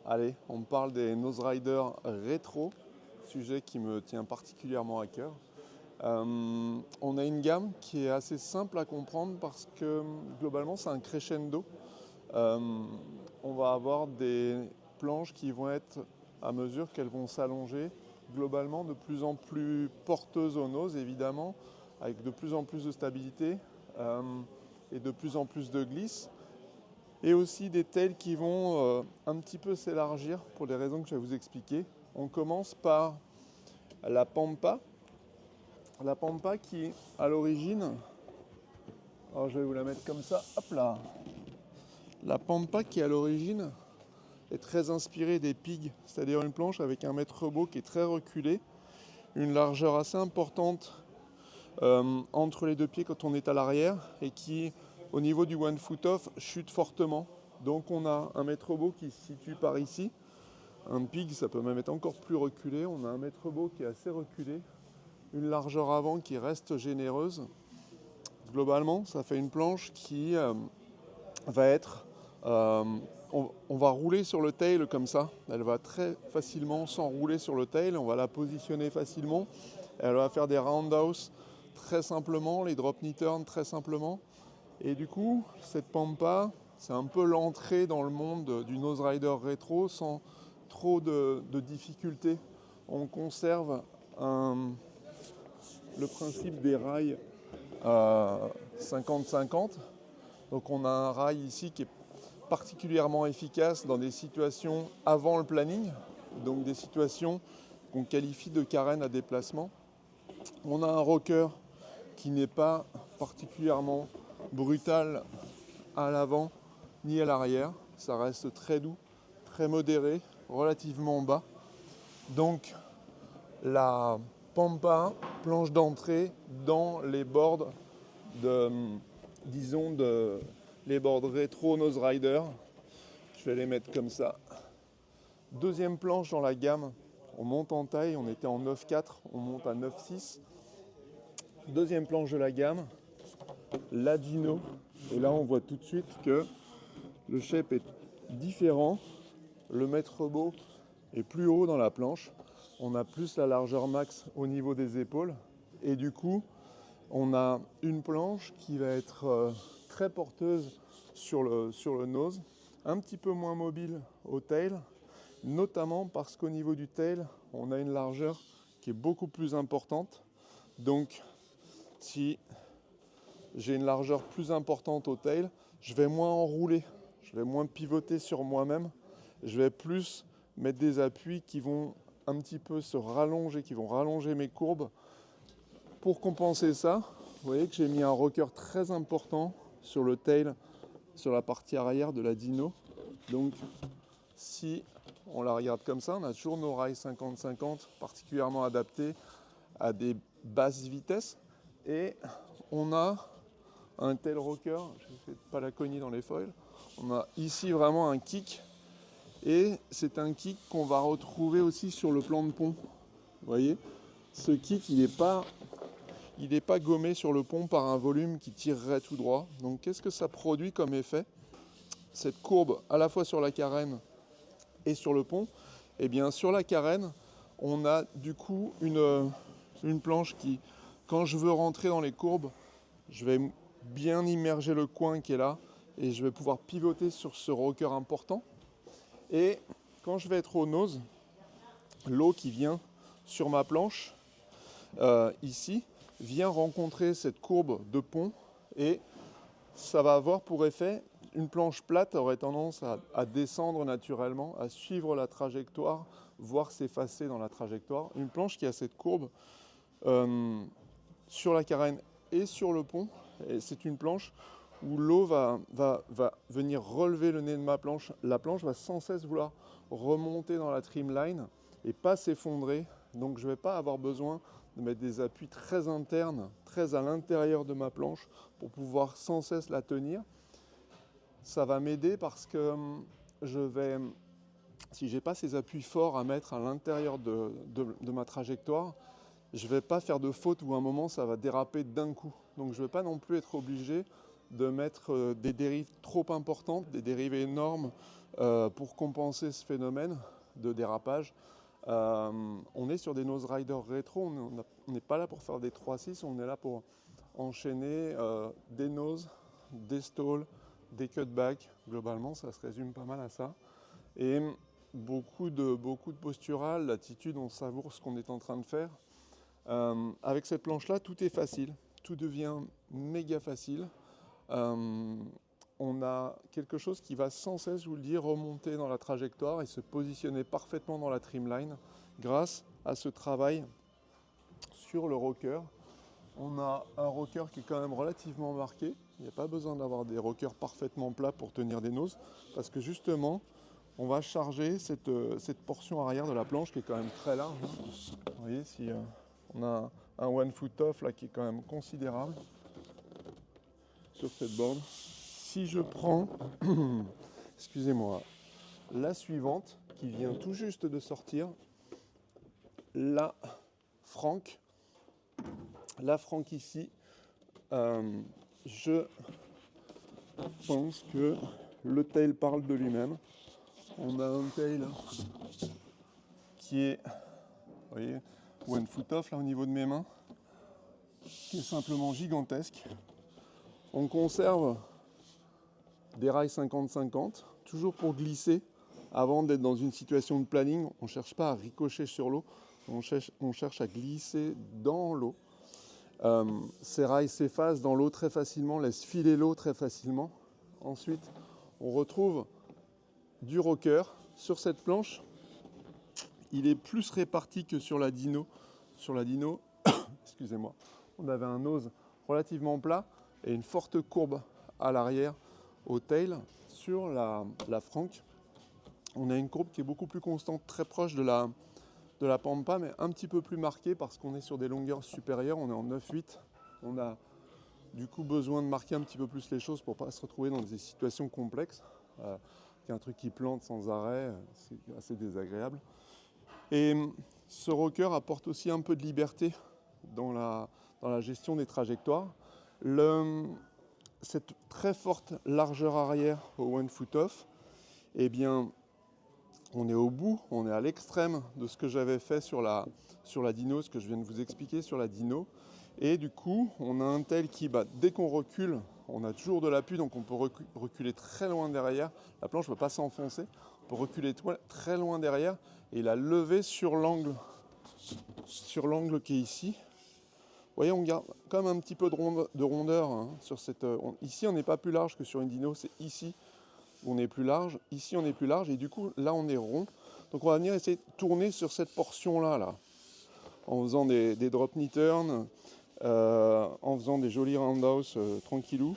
Allez, on parle des Nose Rider rétro, sujet qui me tient particulièrement à cœur. On a une gamme qui est assez simple à comprendre parce que globalement c'est un crescendo. Euh, on va avoir des planches qui vont être, à mesure qu'elles vont s'allonger, globalement de plus en plus porteuses au nose évidemment, avec de plus en plus de stabilité euh, et de plus en plus de glisse. Et aussi des tails qui vont un petit peu s'élargir pour les raisons que je vais vous expliquer. On commence par la pampa. La pampa qui, à l'origine, alors je vais vous la mettre comme ça, hop là. La pampa qui, à l'origine, est très inspirée des pigs, c'est-à-dire une planche avec un mètre rebot qui est très reculé, une largeur assez importante entre les deux pieds quand on est à l'arrière et qui, au niveau du one foot off, chute fortement. Donc on a un mètre rebot qui se situe par ici. Un pig, ça peut même être encore plus reculé. On a un mètre rebot qui est assez reculé. Une largeur avant qui reste généreuse. Globalement, ça fait une planche qui va être... on va rouler sur le tail comme ça. Elle va très facilement s'enrouler sur le tail. On va la positionner facilement. Elle va faire des roundhouse très simplement, les drop knee turn très simplement. Et du coup, cette pampa, c'est un peu l'entrée dans le monde du nose rider rétro sans trop de difficultés. On conserve le principe des rails 50-50. Donc on a un rail ici qui est particulièrement efficace dans des situations avant le planning, donc des situations qu'on qualifie de carène à déplacement. On a un rocker qui n'est pas particulièrement brutal à l'avant ni à l'arrière. Ça reste très doux, très modéré, relativement bas. Donc la pampa, planche d'entrée dans les boards les boards rétro nose rider. Je vais les mettre comme ça. Deuxième planche dans la gamme, on monte en taille, on était en 9,4, on monte à 9,6. Deuxième planche de la gamme, la Dino. Et là on voit tout de suite que le shape est différent. Le mètre rebot est plus haut dans la planche. On a plus la largeur max au niveau des épaules. Et du coup, on a une planche qui va être très porteuse sur le nose, un petit peu moins mobile au tail, notamment parce qu'au niveau du tail, on a une largeur qui est beaucoup plus importante. Donc, si j'ai une largeur plus importante au tail, je vais moins enrouler, je vais moins pivoter sur moi-même, je vais plus mettre des appuis qui vont un petit peu se rallonger, qui vont rallonger mes courbes. Pour compenser ça, vous voyez que j'ai mis un rocker très important sur le tail, sur la partie arrière de la Dino. Donc si on la regarde comme ça, on a toujours nos rails 50-50 particulièrement adaptés à des basses vitesses. Et on a un tail rocker, je ne vais pas la cogner dans les foils. On a ici vraiment un kick. Et c'est un kick qu'on va retrouver aussi sur le plan de pont. Vous voyez, ce kick, il n'est pas gommé sur le pont par un volume qui tirerait tout droit. Donc qu'est-ce que ça produit comme effet? Cette courbe à la fois sur la carène et sur le pont. Eh bien sur la carène, on a du coup une planche qui, quand je veux rentrer dans les courbes, je vais bien immerger le coin qui est là et je vais pouvoir pivoter sur ce rocker important. Et quand je vais être au nose, l'eau qui vient sur ma planche, ici, vient rencontrer cette courbe de pont et ça va avoir pour effet, une planche plate aurait tendance à descendre naturellement, à suivre la trajectoire, voire s'effacer dans la trajectoire. Une planche qui a cette courbe sur la carène et sur le pont, et c'est une planche où l'eau va venir relever le nez de ma planche. La planche va sans cesse vouloir remonter dans la trimline et pas s'effondrer. Donc je ne vais pas avoir besoin de mettre des appuis très internes, très à l'intérieur de ma planche pour pouvoir sans cesse la tenir. Ça va m'aider parce que si je n'ai pas ces appuis forts à mettre à l'intérieur de ma trajectoire, je ne vais pas faire de faute où à un moment ça va déraper d'un coup. Donc je ne vais pas non plus être obligé de mettre des dérives trop importantes, des dérives énormes pour compenser ce phénomène de dérapage. On est sur des nose riders rétro, on n'est pas là pour faire des 3-6, on est là pour enchaîner des noses, des stalls, des cutbacks. Globalement, ça se résume pas mal à ça. Et beaucoup de postural, l'attitude, on savoure ce qu'on est en train de faire. Avec cette planche-là, tout est facile, tout devient méga facile. On a quelque chose qui va sans cesse, je vous le dis, remonter dans la trajectoire et se positionner parfaitement dans la trimline grâce à ce travail sur le rocker. On a un rocker qui est quand même relativement marqué. Il n'y a pas besoin d'avoir des rockers parfaitement plats pour tenir des noses parce que justement, on va charger cette portion arrière de la planche qui est quand même très large. Vous voyez, si on a un one foot off là qui est quand même considérable sur cette board. Si je prends, excusez-moi, la suivante qui vient tout juste de sortir, la Frank ici, je pense que le tail parle de lui-même. On a un tail qui est, vous voyez, one foot off là au niveau de mes mains, qui est simplement gigantesque. On conserve des rails 50-50, toujours pour glisser avant d'être dans une situation de planning. On ne cherche pas à ricocher sur l'eau, on cherche à glisser dans l'eau. Ces rails s'effacent dans l'eau très facilement, laissent filer l'eau très facilement. Ensuite, on retrouve du rocker sur cette planche. Il est plus réparti que sur la Dino. Sur la Dino, excusez-moi, on avait un nose relativement plat et une forte courbe à l'arrière au tail. Sur la Frank, on a une courbe qui est beaucoup plus constante, très proche de la Pampa, mais un petit peu plus marquée parce qu'on est sur des longueurs supérieures, on est en 9-8. On a du coup besoin de marquer un petit peu plus les choses pour ne pas se retrouver dans des situations complexes. Il y a un truc qui plante sans arrêt, c'est assez désagréable. Et ce rocker apporte aussi un peu de liberté dans la gestion des trajectoires. Cette très forte largeur arrière au one foot off, eh bien, on est au bout, on est à l'extrême de ce que j'avais fait sur la Dino, ce que je viens de vous expliquer sur la Dino. Et du coup, on a un tail qui, dès qu'on recule, on a toujours de l'appui, donc on peut reculer très loin derrière. La planche ne va pas s'enfoncer. On peut reculer très loin derrière et la lever sur l'angle qui est ici. Vous voyez, on garde quand même un petit peu de rondeur hein, sur cette. Ici, on n'est pas plus large que sur une Dino, c'est ici où on est plus large. Ici, on est plus large et du coup, là, on est rond. Donc, on va venir essayer de tourner sur cette portion-là, en faisant des drop knee turns. En faisant des jolis roundhouse tranquillou.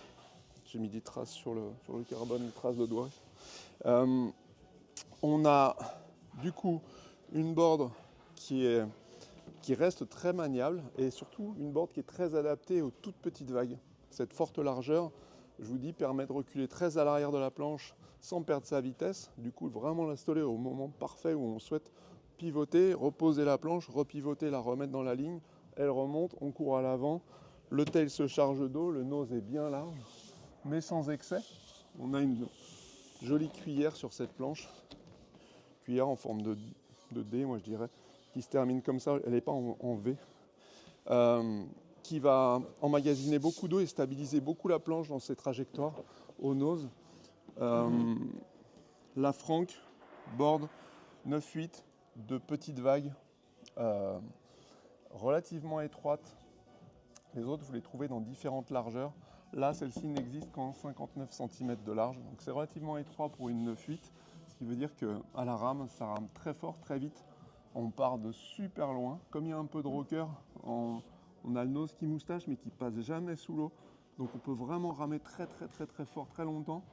J'ai mis des traces sur le carbone, des traces de doigts. On a du coup une board qui reste très maniable et surtout une board qui est très adaptée aux toutes petites vagues. Cette forte largeur, je vous dis, permet de reculer très à l'arrière de la planche sans perdre sa vitesse. Du coup, vraiment l'installer au moment parfait où on souhaite pivoter, reposer la planche, repivoter, la remettre dans la ligne. Elle remonte, on court à l'avant, le tail se charge d'eau, le nose est bien large, mais sans excès. On a une jolie cuillère sur cette planche, cuillère en forme de D, moi je dirais, qui se termine comme ça, elle n'est pas en V, qui va emmagasiner beaucoup d'eau et stabiliser beaucoup la planche dans ses trajectoires au nose. La Frank, board 9-8, de petites vagues, relativement étroite. Les autres, vous les trouvez dans différentes largeurs. Là, celle-ci n'existe qu'en 59 cm de large. Donc c'est relativement étroit pour une 9-8, ce qui veut dire qu'à la rame, ça rame très fort, très vite. On part de super loin. Comme il y a un peu de rocker, on a le nose qui moustache, mais qui passe jamais sous l'eau. Donc on peut vraiment ramer très fort, très longtemps,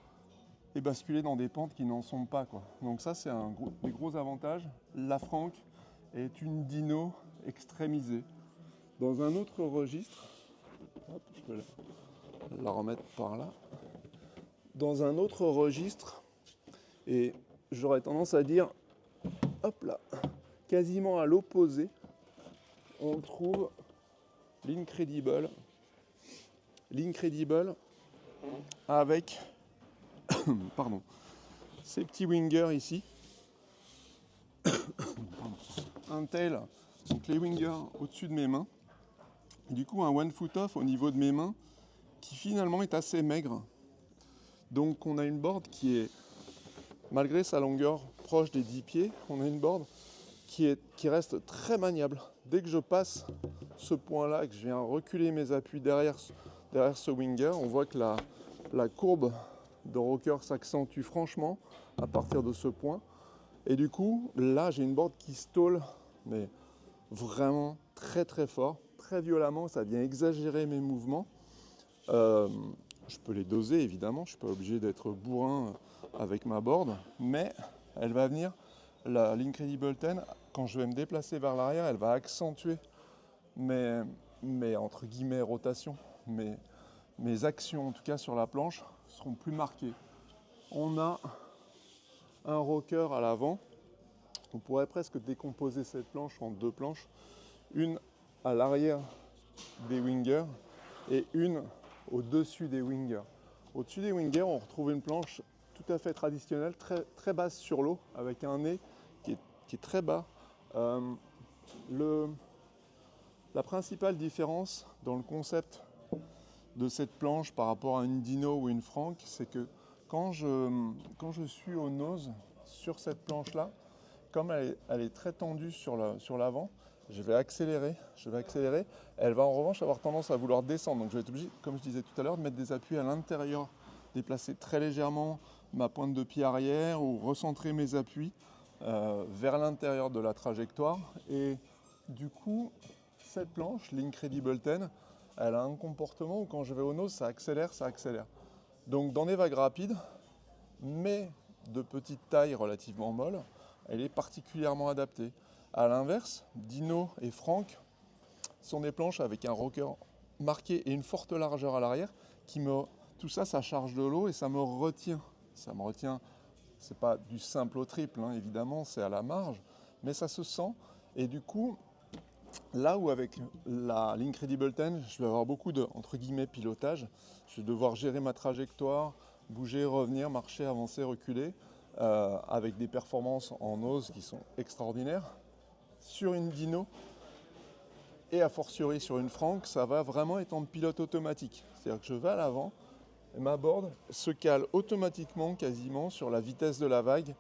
et basculer dans des pentes qui n'en sont pas, quoi. Donc ça, c'est des gros avantages. La Frank est une Dino extrémisée. Dans un autre registre, hop, je peux la remettre par là. Dans un autre registre, et j'aurais tendance à dire, hop là, quasiment à l'opposé, on trouve l'Incredible avec, pardon, ces petits wingers ici. Un tail, donc les wingers au-dessus de mes mains. Et du coup, un one foot off au niveau de mes mains qui finalement est assez maigre. Donc on a une board qui est, malgré sa longueur proche des 10 pieds, on a une board qui reste très maniable. Dès que je passe ce point-là et que je viens reculer mes appuis derrière ce winger, on voit que la courbe de rocker s'accentue franchement à partir de ce point. Et du coup, là, j'ai une board qui stall, mais vraiment très très fort, très violemment. Ça vient exagérer mes mouvements. Je peux les doser, évidemment. Je ne suis pas obligé d'être bourrin avec ma board, mais elle va venir, l'Incredible 10, quand je vais me déplacer vers l'arrière, elle va accentuer mes entre guillemets rotations, mes actions en tout cas sur la planche seront plus marquées. On a un rocker à l'avant. On pourrait presque décomposer cette planche en deux planches, une à l'arrière des wingers et une au-dessus des wingers. Au-dessus des wingers, on retrouve une planche tout à fait traditionnelle, très, très basse sur l'eau, avec un nez qui est très bas. La principale différence dans le concept de cette planche par rapport à une Dino ou une Frank, c'est que quand je suis au nose sur cette planche-là, comme elle est très tendue sur l'avant, je vais accélérer. Elle va en revanche avoir tendance à vouloir descendre. Donc je vais être obligé, comme je disais tout à l'heure, de mettre des appuis à l'intérieur, déplacer très légèrement ma pointe de pied arrière ou recentrer mes appuis vers l'intérieur de la trajectoire. Et du coup, cette planche, l'Incredible 10, elle a un comportement où quand je vais au nose, ça accélère. Donc dans des vagues rapides, mais de petite taille relativement molle, elle est particulièrement adaptée. A l'inverse, Dino et Frank sont des planches avec un rocker marqué et une forte largeur à l'arrière tout ça, ça charge de l'eau et ça me retient. C'est pas du simple au triple, hein, évidemment, c'est à la marge, mais ça se sent. Et du coup, là où avec l'Incredible 10, je vais avoir beaucoup de, entre guillemets, pilotage, je vais devoir gérer ma trajectoire, bouger, revenir, marcher, avancer, reculer, avec des performances en nose qui sont extraordinaires. Sur une Dino et a fortiori sur une Frank, ça va vraiment être en pilote automatique. C'est-à-dire que je vais à l'avant et ma board se cale automatiquement quasiment sur la vitesse de la vague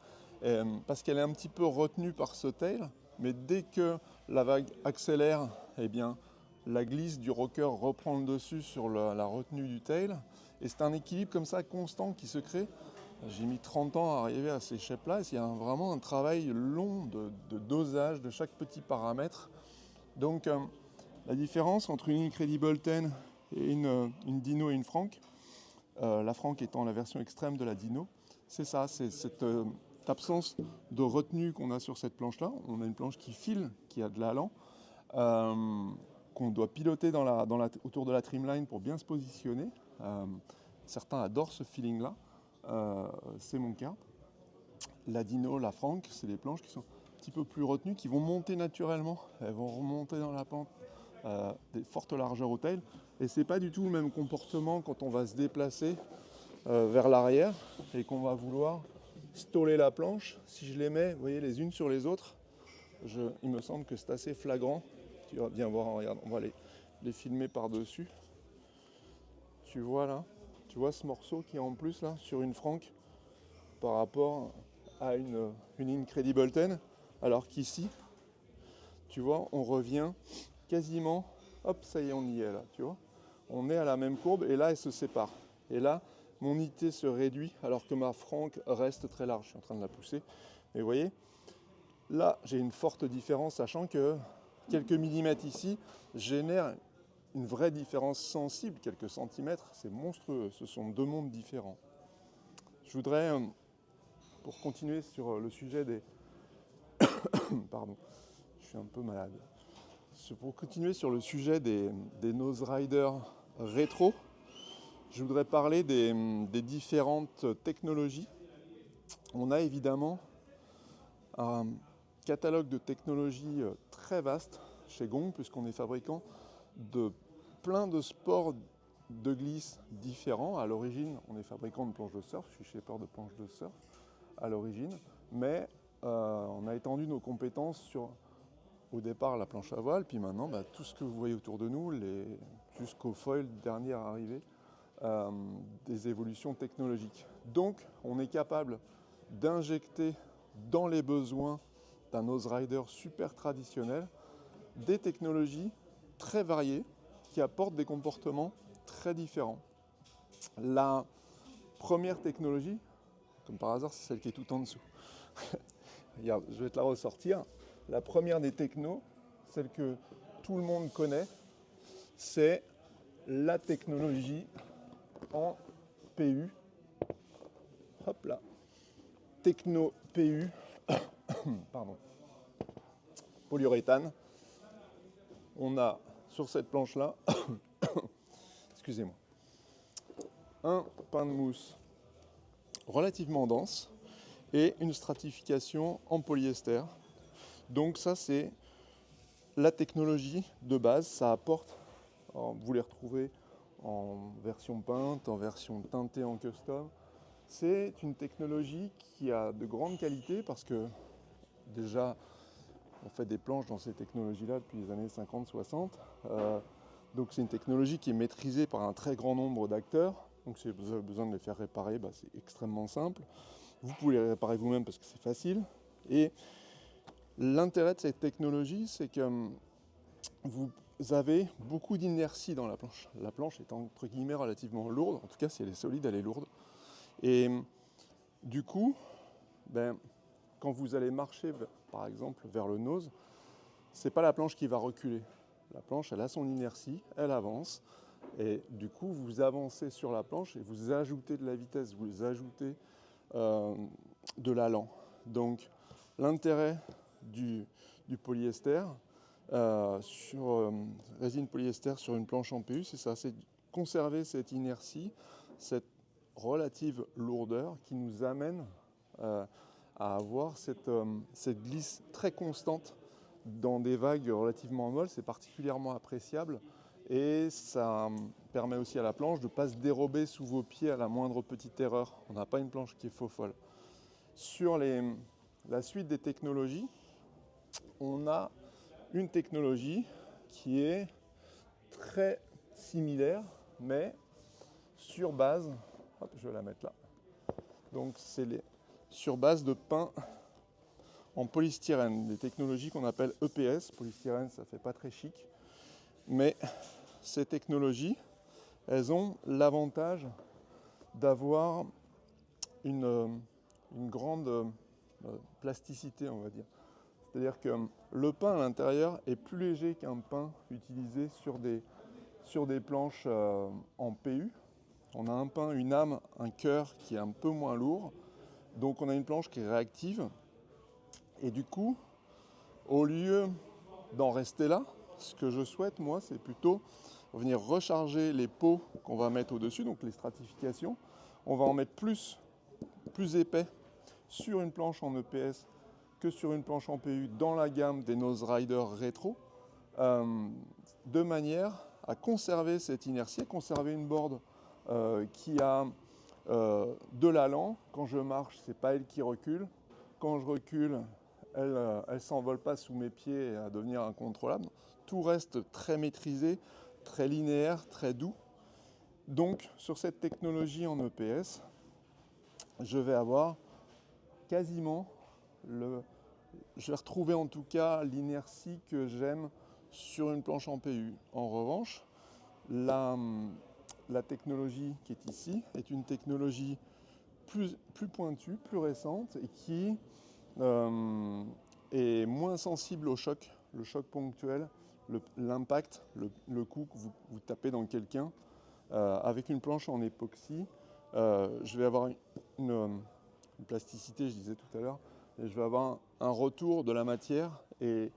parce qu'elle est un petit peu retenue par ce tail, mais dès que la vague accélère, eh bien, la glisse du rocker reprend le dessus sur la retenue du tail et c'est un équilibre comme ça constant qui se crée. J'ai mis 30 ans à arriver à ces shapes-là. Il y a vraiment un travail long de dosage de chaque petit paramètre. Donc, la différence entre une Incredible 10 et une Dino et une Frank, la Frank étant la version extrême de la Dino, c'est ça, c'est cette absence de retenue qu'on a sur cette planche-là. On a une planche qui file, qui a de l'allant, qu'on doit piloter autour de la trimline pour bien se positionner. Certains adorent ce feeling-là. C'est mon cas. La Dino, la Frank, c'est des planches qui sont un petit peu plus retenues, qui vont monter naturellement. Elles vont remonter dans la pente, des fortes largeurs au tail. Et c'est pas du tout le même comportement quand on va se déplacer vers l'arrière et qu'on va vouloir staller la planche. Si je les mets, vous voyez, les unes sur les autres, il me semble que c'est assez flagrant. Tu vas bien voir, regarde, on va les filmer par-dessus. Tu vois là, tu vois ce morceau qui est en plus là sur une Frank par rapport à une Incredible 10, alors qu'ici, tu vois, on revient quasiment, hop, ça y est, on y est là, tu vois. On est à la même courbe et là, elle se sépare. Et là, mon IT se réduit alors que ma Frank reste très large. Je suis en train de la pousser. Mais vous voyez, là, j'ai une forte différence, sachant que quelques millimètres ici génèrent une vraie différence sensible, quelques centimètres. C'est monstrueux, ce sont deux mondes différents. Je voudrais, pour continuer sur le sujet des... Pardon, je suis un peu malade. Pour continuer sur le sujet des Nose Rider rétro, je voudrais parler des différentes technologies. On a évidemment un catalogue de technologies très vaste chez Gong, puisqu'on est fabricant de plein de sports de glisse différents. À l'origine, on est fabricant de planches de surf, je suis shaper de planches de surf. à l'origine, mais on a étendu nos compétences sur, au départ, la planche à voile, puis maintenant, tout ce que vous voyez autour de nous, jusqu'au foil dernier arrivé, des évolutions technologiques. Donc, on est capable d'injecter dans les besoins d'un nose rider super traditionnel des technologies très variées qui apportent des comportements très différents. La première technologie, comme par hasard, c'est celle qui est tout en dessous. Regarde, je vais te la ressortir. La première des technos, celle que tout le monde connaît, c'est la technologie en PU. Hop là. Techno PU, pardon, polyuréthane. On a sur cette planche-là, excusez-moi, un pain de mousse relativement dense et une stratification en polyester. Donc ça, c'est la technologie de base. Ça apporte, vous les retrouvez en version peinte, en version teintée en custom. C'est une technologie qui a de grandes qualités parce que déjà, on fait des planches dans ces technologies-là depuis les années 50-60. Donc c'est une technologie qui est maîtrisée par un très grand nombre d'acteurs. Donc si vous avez besoin de les faire réparer, c'est extrêmement simple. Vous pouvez les réparer vous-même parce que c'est facile. Et l'intérêt de cette technologie, c'est que vous avez beaucoup d'inertie dans la planche. La planche est entre guillemets relativement lourde. En tout cas, si elle est solide, elle est lourde. Et du coup, quand vous allez marcher, par exemple, vers le nose, c'est pas la planche qui va reculer. La planche, elle a son inertie, elle avance. Et du coup, vous avancez sur la planche et vous ajoutez de la vitesse, vous ajoutez de l'allant. Donc, l'intérêt du polyester, sur résine polyester sur une planche en PU, c'est ça, c'est conserver cette inertie, cette relative lourdeur qui nous amène à avoir cette glisse très constante dans des vagues relativement molles. C'est particulièrement appréciable et ça permet aussi à la planche de ne pas se dérober sous vos pieds à la moindre petite erreur. On n'a pas une planche qui est faux folle. Sur la suite des technologies, on a une technologie qui est très similaire, mais sur base, hop, je vais la mettre là. Donc c'est sur base de pain en polystyrène, des technologies qu'on appelle EPS. Polystyrène, ça fait pas très chic, mais ces technologies, elles ont l'avantage d'avoir une grande plasticité, on va dire. C'est-à-dire que le pain à l'intérieur est plus léger qu'un pain utilisé sur des planches en PU. On a un pain, une âme, un cœur qui est un peu moins lourd. Donc on a une planche qui est réactive. Et du coup, au lieu d'en rester là, ce que je souhaite, moi, c'est plutôt venir recharger les pots qu'on va mettre au-dessus, donc les stratifications. On va en mettre plus épais sur une planche en EPS que sur une planche en PU dans la gamme des Nose Rider rétro, de manière à conserver cette inertie, à conserver une board qui a de l'allant. Quand je marche, c'est pas elle qui recule. Quand je recule, elle ne s'envole pas sous mes pieds à devenir incontrôlable. Tout reste très maîtrisé, très linéaire, très doux. Donc sur cette technologie en EPS, je vais avoir quasiment je vais retrouver en tout cas l'inertie que j'aime sur une planche en PU. En revanche, la technologie qui est ici est une technologie plus pointue, plus récente et qui est moins sensible au choc, le choc ponctuel, l'impact, le coup que vous tapez dans quelqu'un. Avec une planche en époxy, je vais avoir une plasticité, je disais tout à l'heure, et je vais avoir un retour de la matière et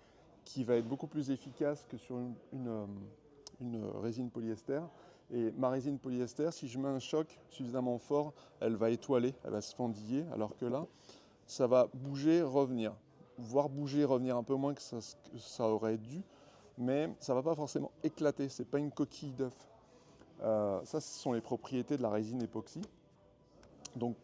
qui va être beaucoup plus efficace que sur une résine polyester. Et ma résine polyester, si je mets un choc suffisamment fort, elle va étoiler, elle va se fendiller, alors que là, ça va bouger, revenir. Voire bouger, revenir un peu moins que ça aurait dû, mais ça ne va pas forcément éclater, ce n'est pas une coquille d'œuf. Ça, ce sont les propriétés de la résine époxy. Donc,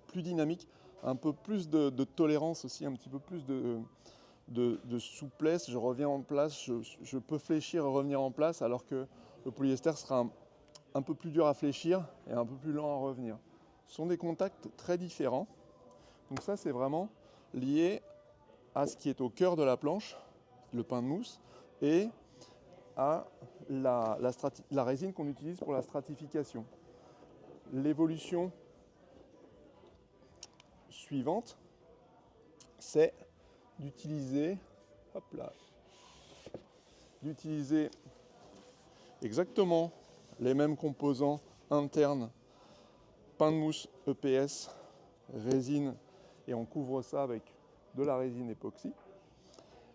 plus dynamique, un peu plus de tolérance aussi, un petit peu plus de souplesse. Je reviens en place, je peux fléchir et revenir en place, alors que le polyester sera un peu plus dur à fléchir et un peu plus lent à revenir. Ce sont des contacts très différents. Donc ça, c'est vraiment lié à ce qui est au cœur de la planche, le pain de mousse, et à la résine qu'on utilise pour la stratification. L'évolution suivante, c'est d'utiliser exactement les mêmes composants internes, pain de mousse EPS, résine, et on couvre ça avec de la résine époxy.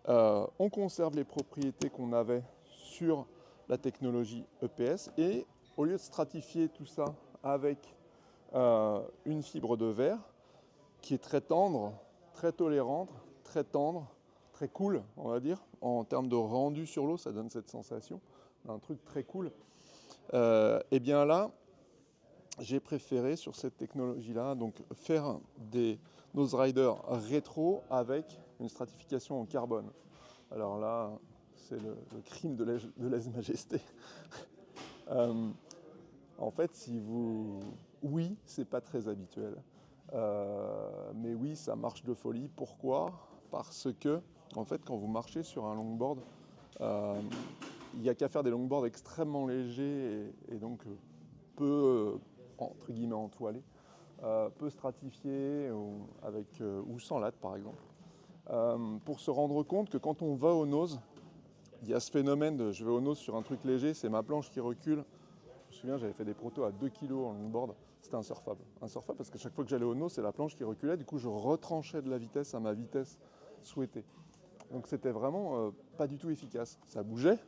On conserve les propriétés qu'on avait sur la technologie EPS, et au lieu de stratifier tout ça avec une fibre de verre qui est très tendre, très tolérante, très tendre, très cool, on va dire, en termes de rendu sur l'eau, ça donne cette sensation d'un truc très cool. Et bien là, j'ai préféré sur cette technologie-là donc faire des nose riders rétro avec une stratification en carbone. Alors là, c'est le crime de lèse-majesté. En fait, oui, c'est pas très habituel. Mais oui, ça marche de folie. Pourquoi ? Parce que, en fait, quand vous marchez sur un longboard, il n'y a qu'à faire des longboards extrêmement légers et donc peu, entre guillemets, entoilés, peu stratifiés ou sans latte, par exemple. Pour se rendre compte que quand on va au nose, il y a ce phénomène de je vais au nose sur un truc léger, c'est ma planche qui recule. Je me souviens, j'avais fait des protos à 2 kg en longboard, c'était insurfable. Insurfable parce que chaque fois que j'allais au nose, c'est la planche qui reculait, du coup je retranchais de la vitesse à ma vitesse souhaitée. Donc c'était vraiment pas du tout efficace. Ça bougeait,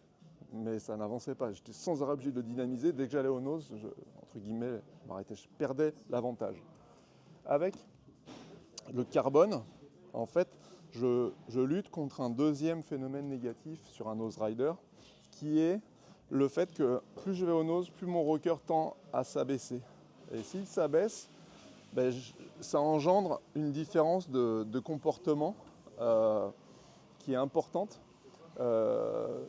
mais ça n'avançait pas. J'étais sans arrêt obligé de dynamiser. Dès que j'allais au nose, entre guillemets, je m'arrêtais, je perdais l'avantage. Avec le carbone, en fait, je lutte contre un deuxième phénomène négatif sur un nose rider, qui est le fait que plus je vais au nose, plus mon rocker tend à s'abaisser. Et s'il s'abaisse, ça engendre une différence de comportement qui est importante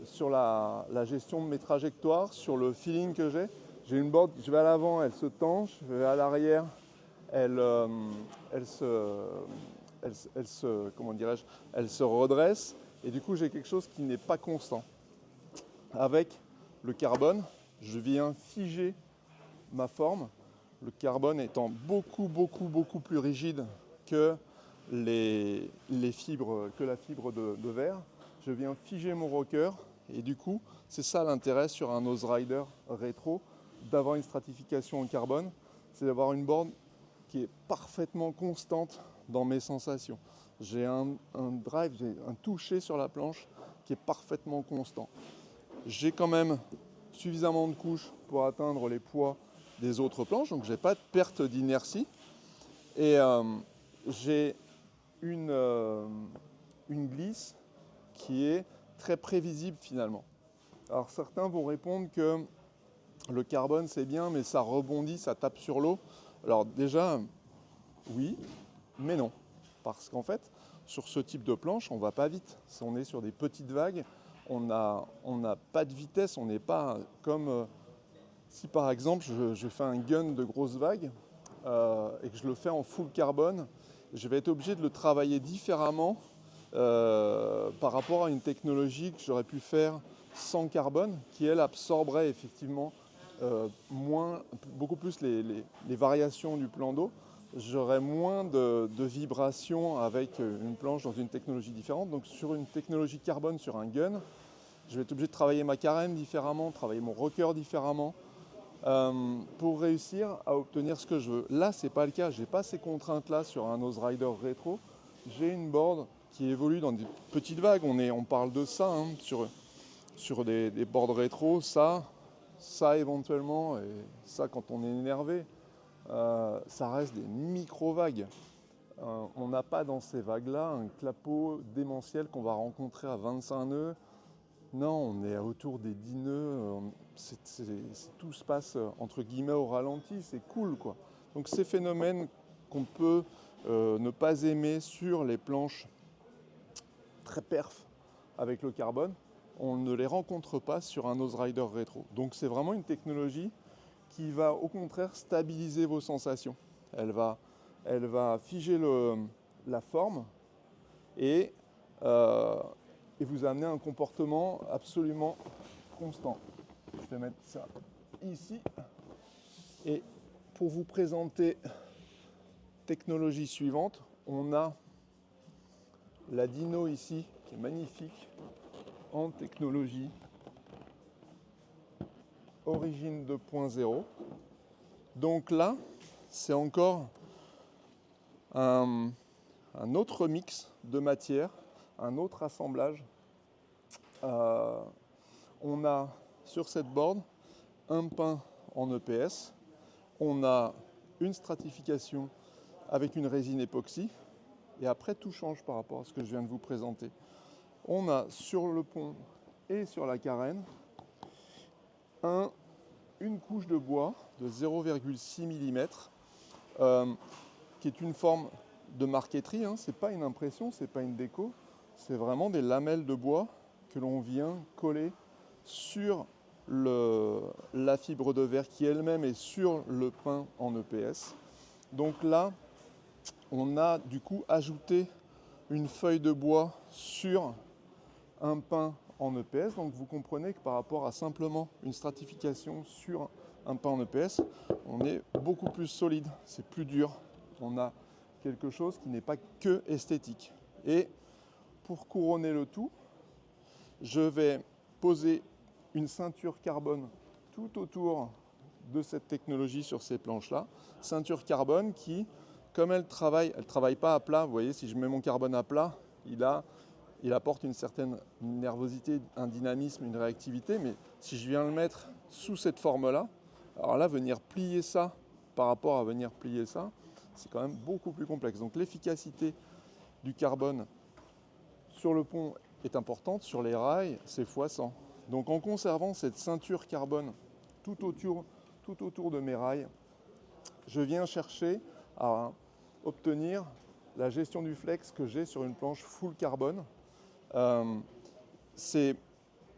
sur la gestion de mes trajectoires, sur le feeling que j'ai. J'ai une board, je vais à l'avant, elle se tend, je vais à l'arrière, elle se redresse, et du coup j'ai quelque chose qui n'est pas constant. Avec le carbone, je viens figer ma forme, le carbone étant beaucoup plus rigide que la fibre de verre. Je viens figer mon rocker, et du coup c'est ça l'intérêt sur un nose rider rétro, d'avoir une stratification en carbone, c'est d'avoir une board qui est parfaitement constante dans mes sensations. J'ai un drive, j'ai un toucher sur la planche qui est parfaitement constant. J'ai quand même suffisamment de couches pour atteindre les poids des autres planches, donc j'ai pas de perte d'inertie. Et j'ai une glisse qui est très prévisible finalement. Alors certains vont répondre que le carbone c'est bien, mais ça rebondit, ça tape sur l'eau. Alors déjà, oui, mais non. Parce qu'en fait, sur ce type de planche, on ne va pas vite. Si on est sur des petites vagues, on n'a pas de vitesse, on n'est pas comme si par exemple je fais un gun de grosses vagues et que je le fais en full carbone, je vais être obligé de le travailler différemment par rapport à une technologie que j'aurais pu faire sans carbone, qui elle absorberait effectivement beaucoup plus les variations du plan d'eau. J'aurais moins de vibrations avec une planche dans une technologie différente. Donc sur une technologie carbone, sur un gun, je vais être obligé de travailler ma carène différemment, travailler mon rocker différemment pour réussir à obtenir ce que je veux. Là, c'est pas le cas. J'ai pas ces contraintes-là sur un nose rider rétro. J'ai une board qui évolue dans des petites vagues. On parle de ça sur des boards rétro. Ça éventuellement, et ça quand on est énervé, ça reste des micro-vagues. On n'a pas dans ces vagues-là un clapot démentiel qu'on va rencontrer à 25 nœuds. Non, on est autour des 10 nœuds. Tout se passe entre guillemets au ralenti, c'est cool quoi. Donc ces phénomènes qu'on peut ne pas aimer sur les planches très perf avec le carbone, on ne les rencontre pas sur un Nose Rider rétro. Donc c'est vraiment une technologie qui va au contraire stabiliser vos sensations. Elle va figer la forme et, et vous amener un comportement absolument constant. Je vais mettre ça ici. Et pour vous présenter technologie suivante, on a la Dino ici qui est magnifique en technologie Origin 2.0. Donc là, c'est encore un autre mix de matières, un autre assemblage. On a sur cette board un pain en EPS, on a une stratification avec une résine époxy, et après tout change par rapport à ce que je viens de vous présenter. On a sur le pont et sur la carène une couche de bois de 0,6 mm qui est une forme de marqueterie, hein. C'est pas une impression, c'est pas une déco, c'est vraiment des lamelles de bois que l'on vient coller sur la fibre de verre qui elle-même est sur le pain en EPS. Donc là, on a du coup ajouté une feuille de bois sur un pain en EPS. Donc vous comprenez que par rapport à simplement une stratification sur un pain en EPS, on est beaucoup plus solide, c'est plus dur. On a quelque chose qui n'est pas que esthétique. Et pour couronner le tout, je vais poser une ceinture carbone tout autour de cette technologie sur ces planches-là. Ceinture carbone qui, comme elle travaille pas à plat. Vous voyez, si je mets mon carbone à plat, il apporte une certaine nervosité, un dynamisme, une réactivité. Mais si je viens le mettre sous cette forme-là, alors là, venir plier ça par rapport à venir plier ça, c'est quand même beaucoup plus complexe. Donc l'efficacité du carbone sur le pont est importante, sur les rails, c'est x100. Donc en conservant cette ceinture carbone tout autour de mes rails, je viens chercher à obtenir la gestion du flex que j'ai sur une planche full carbone. C'est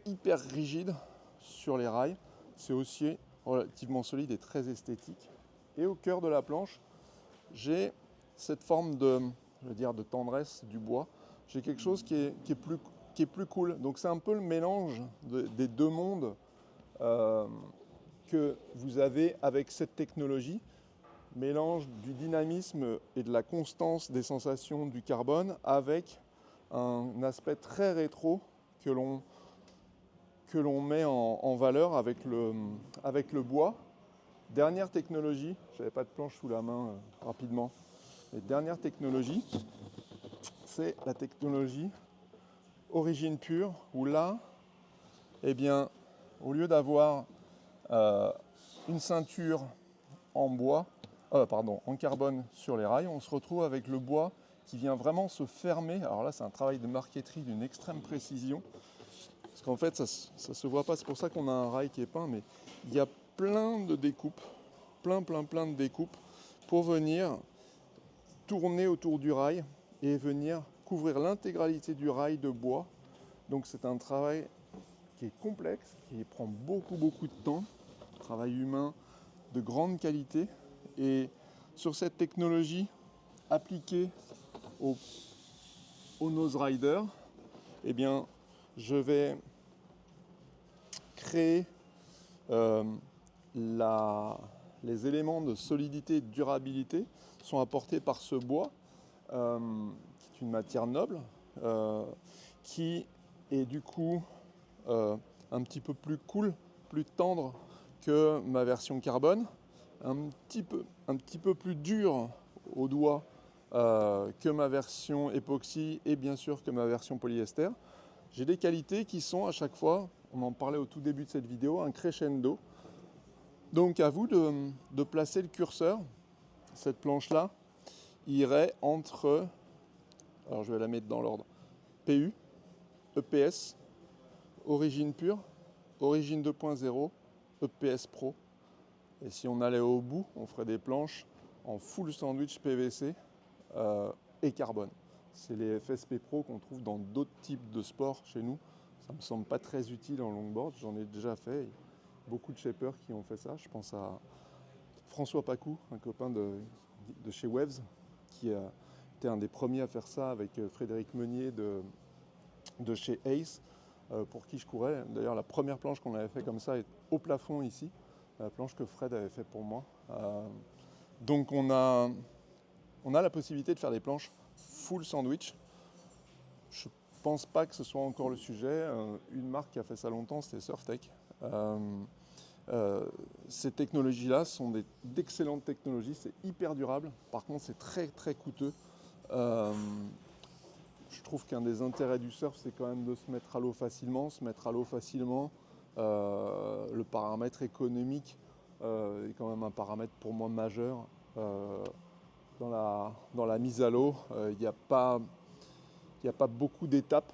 hyper rigide sur les rails, c'est aussi relativement solide et très esthétique. Et au cœur de la planche, j'ai cette forme de tendresse du bois. J'ai quelque chose qui est plus cool. Donc c'est un peu le mélange des deux mondes que vous avez avec cette technologie. Mélange du dynamisme et de la constance des sensations du carbone avec un aspect très rétro que l'on met en valeur avec le bois. Dernière technologie, je n'avais pas de planche sous la main rapidement. Et dernière technologie, c'est la technologie Origine Pure, où là, eh bien, au lieu d'avoir une ceinture en bois, en carbone sur les rails, on se retrouve avec le bois qui vient vraiment se fermer. Alors là, c'est un travail de marqueterie d'une extrême précision, parce qu'en fait, ça ne se voit pas. C'est pour ça qu'on a un rail qui est peint, mais il y a plein de découpes, plein de découpes pour venir tourner autour du rail et venir couvrir l'intégralité du rail de bois. Donc c'est un travail qui est complexe, qui prend beaucoup de temps, travail humain de grande qualité. Et sur cette technologie appliquée au Nose Rider, eh bien, je vais créer les éléments de solidité et de durabilité sont apportés par ce bois, qui est une matière noble, qui est du coup un petit peu plus cool, plus tendre que ma version carbone, un petit peu plus dur au doigt que ma version époxy et bien sûr que ma version polyester. J'ai des qualités qui sont à chaque fois, on en parlait au tout début de cette vidéo, un crescendo. Donc à vous de placer le curseur. Cette planche-là irait entre, alors je vais la mettre dans l'ordre, PU, EPS, Origine Pure, Origine 2.0, EPS Pro. Et si on allait au bout, on ferait des planches en full sandwich PVC et carbone. C'est les FSP Pro qu'on trouve dans d'autres types de sports chez nous. Ça ne me semble pas très utile en longboard, j'en ai déjà fait. Il y a beaucoup de shapers qui ont fait ça. Je pense à François Pacou, un copain de chez Waves, qui a été un des premiers à faire ça avec Frédéric Meunier de chez Ace, pour qui je courais. D'ailleurs, la première planche qu'on avait fait comme ça est au plafond ici, la planche que Fred avait fait pour moi. Donc on a la possibilité de faire des planches full sandwich. Je pense pas que ce soit encore le sujet. Une marque qui a fait ça longtemps, c'était Surftech. Ces technologies-là sont d'excellentes technologies, c'est hyper durable. Par contre, c'est très très coûteux. Je trouve qu'un des intérêts du surf, c'est quand même de se mettre à l'eau facilement. Le paramètre économique est quand même un paramètre pour moi majeur. Dans la mise à l'eau, il n'y a pas beaucoup d'étapes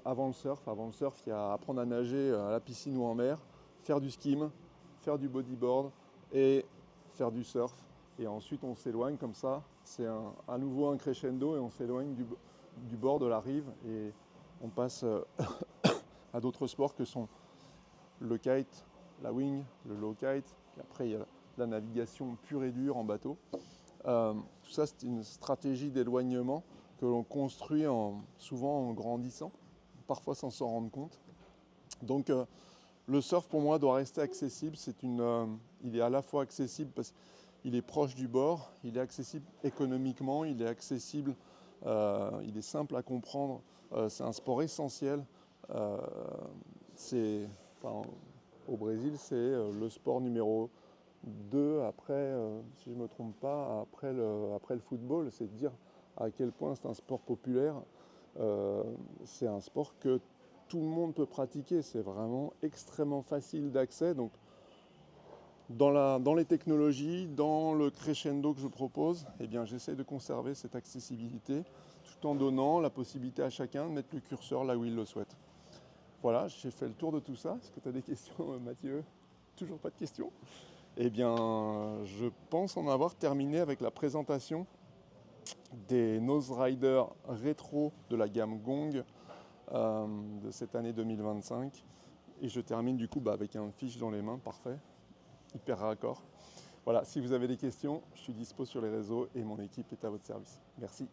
avant le surf. Avant le surf, il y a apprendre à nager à la piscine ou en mer, faire du skim, faire du bodyboard et faire du surf. Et ensuite, on s'éloigne comme ça. C'est à nouveau un crescendo et on s'éloigne du bord de la rive et on passe à d'autres sports que sont le kite, la wing, le low kite. Et après, il y a la navigation pure et dure en bateau. Tout ça, c'est une stratégie d'éloignement que l'on construit souvent en grandissant, parfois sans s'en rendre compte. Donc le surf pour moi doit rester accessible. Il est à la fois accessible parce qu'il est proche du bord, il est accessible économiquement, il est accessible, il est simple à comprendre. C'est un sport essentiel. Au Brésil, c'est le sport numéro 2 après, si je ne me trompe pas, après le football. C'est de dire à quel point c'est un sport populaire. C'est un sport que tout le monde peut pratiquer. C'est vraiment extrêmement facile d'accès. Donc, dans les technologies, dans le crescendo que je propose, eh bien, j'essaie de conserver cette accessibilité tout en donnant la possibilité à chacun de mettre le curseur là où il le souhaite. Voilà, j'ai fait le tour de tout ça. Est-ce que tu as des questions, Mathieu? Toujours pas de questions? Eh bien, je pense en avoir terminé avec la présentation des Nose Rider rétro de la gamme Gong de cette année 2025. Et je termine du coup avec un fiche dans les mains, parfait, hyper raccord. Voilà, si vous avez des questions, je suis dispo sur les réseaux et mon équipe est à votre service. Merci.